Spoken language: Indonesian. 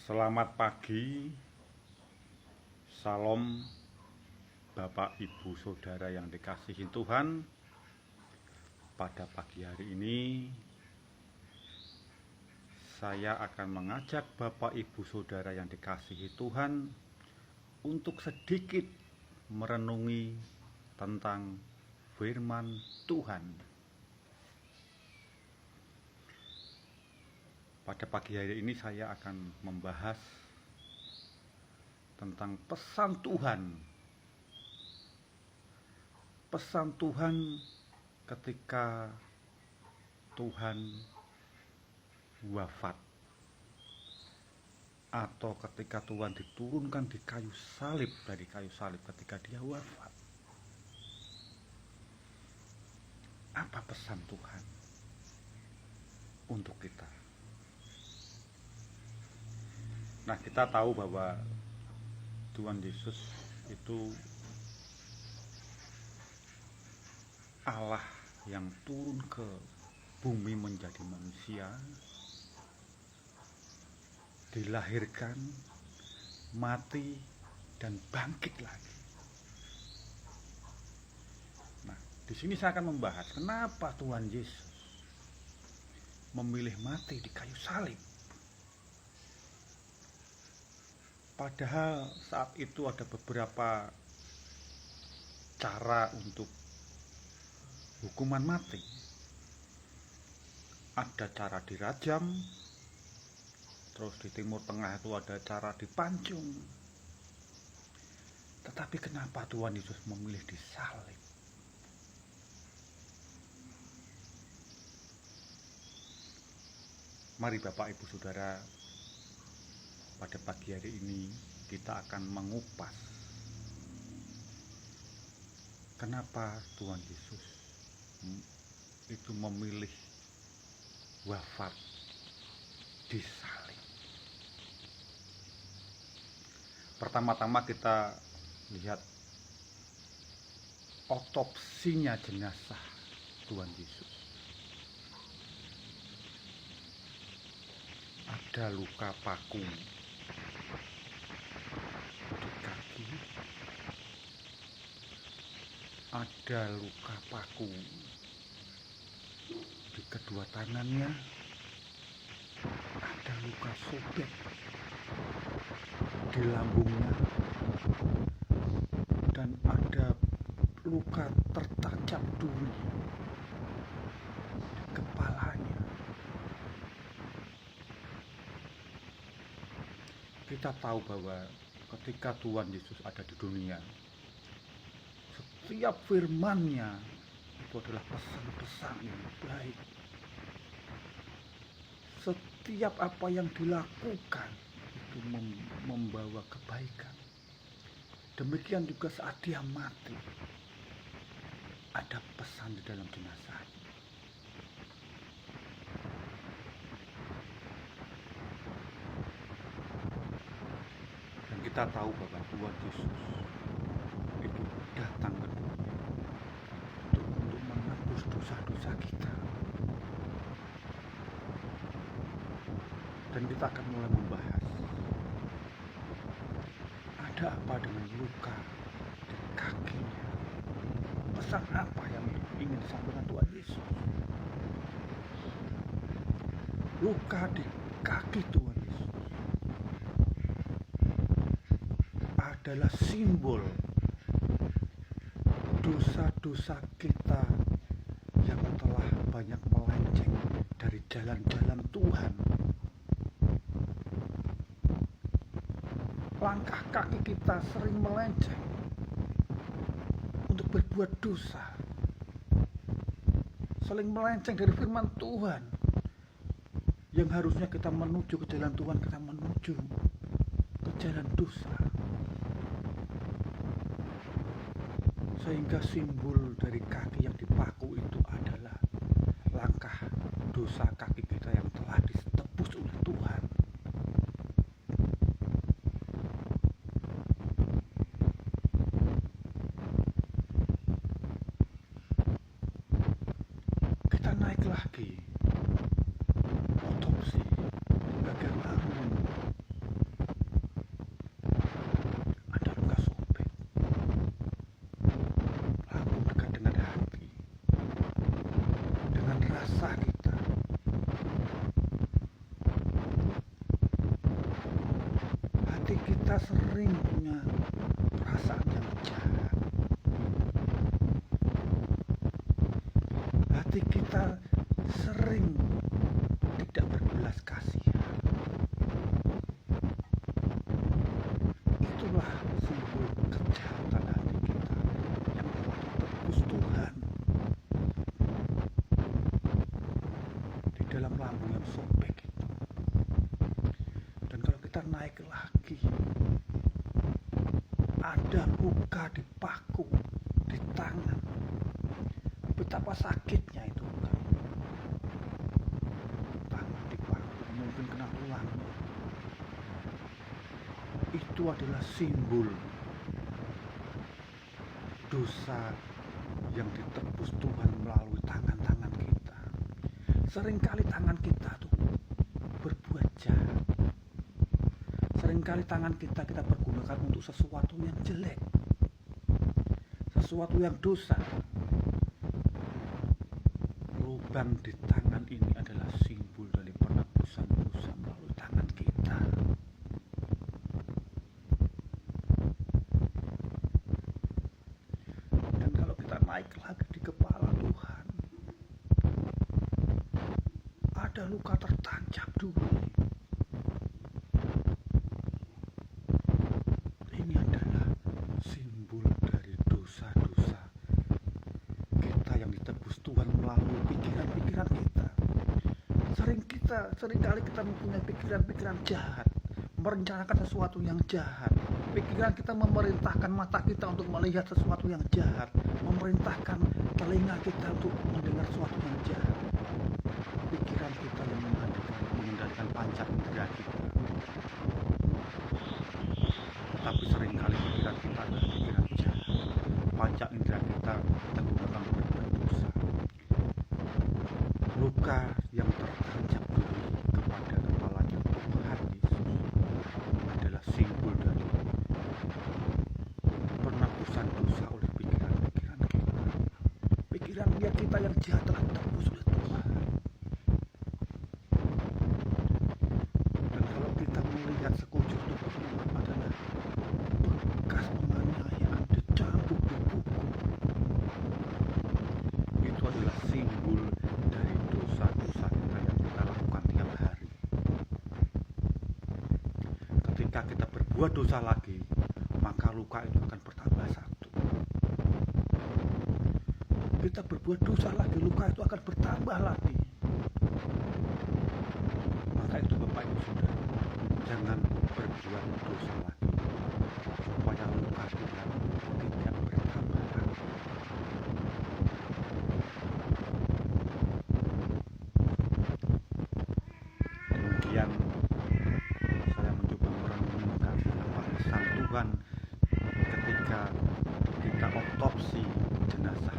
Selamat pagi, salam Bapak Ibu Saudara yang dikasihi Tuhan. Pada pagi hari ini saya akan mengajak Bapak Ibu Saudara yang dikasihi Tuhan untuk sedikit merenungi tentang firman Tuhan. Pada pagi hari ini saya akan membahas tentang pesan Tuhan. Pesan Tuhan ketika Tuhan wafat, atau ketika Tuhan diturunkan di kayu salib, dari kayu salib ketika dia wafat. Apa pesan Tuhan untuk kita? Nah, kita tahu bahwa Tuhan Yesus itu Allah yang turun ke bumi menjadi manusia, dilahirkan, mati, dan bangkit lagi. Nah, di sini saya akan membahas kenapa Tuhan Yesus memilih mati di kayu salib. Padahal saat itu ada beberapa cara untuk hukuman mati. Ada cara dirajam, terus di Timur Tengah itu ada cara dipancung. Tetapi kenapa Tuhan Yesus memilih disalib? Mari Bapak Ibu Saudara, pada pagi hari ini kita akan mengupas kenapa Tuhan Yesus itu memilih wafat disalib. Pertama-tama kita lihat otopsinya jenazah Tuhan Yesus. Ada luka paku di kaki, ada luka paku di kedua tangannya, ada luka sobek di lambungnya, dan ada luka tertancap duri di kepalanya. Kita tahu bahwa ketika Tuhan Yesus ada di dunia, setiap firman-Nya itu adalah pesan-pesan yang baik. Setiap apa yang dilakukan itu membawa kebaikan. Demikian juga saat dia mati, ada pesan di dalam jenazahnya. Kita tahu bahwa Tuhan Yesus itu datang ke dunia untuk menebus dosa-dosa kita. Dan kita akan mulai membahas ada apa dengan luka di kakinya. Pesan apa yang ingin disampaikan Tuhan Yesus? Luka di kaki Tuhan Yesus adalah simbol dosa-dosa kita yang telah banyak melenceng dari jalan-jalan Tuhan. Langkah kaki kita sering melenceng untuk berbuat dosa, sering melenceng dari firman Tuhan. Yang harusnya kita menuju ke jalan Tuhan, kita menuju ke jalan dosa. Sehingga simbol dari kaki yang dipaku itu adalah langkah dosa kaki kita yang telah ditebus oleh Tuhan. Kita naik lagi otopsi bagaimana kita sering punya perasaan yang jahat. Hati kita sering tidak berbelas kasihan. Itulah simbol kejahatan hati kita yang telah ditebus Tuhan di dalam lambung yang sobek itu. Dan kalau kita naik lagi, ada luka di paku, di tangan. Betapa sakitnya itu kan. Tangan di paku, mungkin kena ulang. Itu adalah simbol dosa yang ditebus Tuhan melalui tangan-tangan kita. Seringkali tangan kita tuh berbuat jahat. Seringkali tangan kita pergunakan untuk sesuatu yang jelek, sesuatu yang dosa. Lubang di tangan ini adalah simbol dari penebusan dosa melalui tangan kita. Dan kalau kita naik lagi di kepala Tuhan, ada luka tertancap dulu. Ini adalah simbol dari dosa-dosa kita yang ditebus Tuhan melalui pikiran-pikiran kita. Seringkali kita mempunyai pikiran-pikiran jahat, merencanakan sesuatu yang jahat. Pikiran kita memerintahkan mata kita untuk melihat sesuatu yang jahat, memerintahkan telinga kita untuk mendengar sesuatu yang jahat. Pikiran kita yang mengendalikan panca indera kita. Tapi seringkali pikiran kita adalah pikiran jahat. Panca indera kita gunakan untuk berbuat dosa. Luka yang tertancap duri kepada kepalanya Tuhan Yesus adalah simbol dari penebusan dosa oleh pikiran-pikiran kita. Pikiran kita yang jahat telah ditebus oleh Tuhan. Dan kalau kita melihat sekujur tubuh Tuhan adalah bekas penganiayaan, dicambuk, dipukul. Itu adalah simbol dari dosa-dosa kita yang kita lakukan tiap hari. Ketika kita berbuat dosa lagi, maka luka itu akan bertambah satu. Kita berbuat dosa lagi, luka itu akan bertambah lagi. Maka itu Bapak Ibu Saudara, jangan berbuat dosa lagi, supaya luka kita tidak bertambah lagi. Demikian saya mencoba merenungkan apa pesan Tuhan ketika kita otopsi jenazah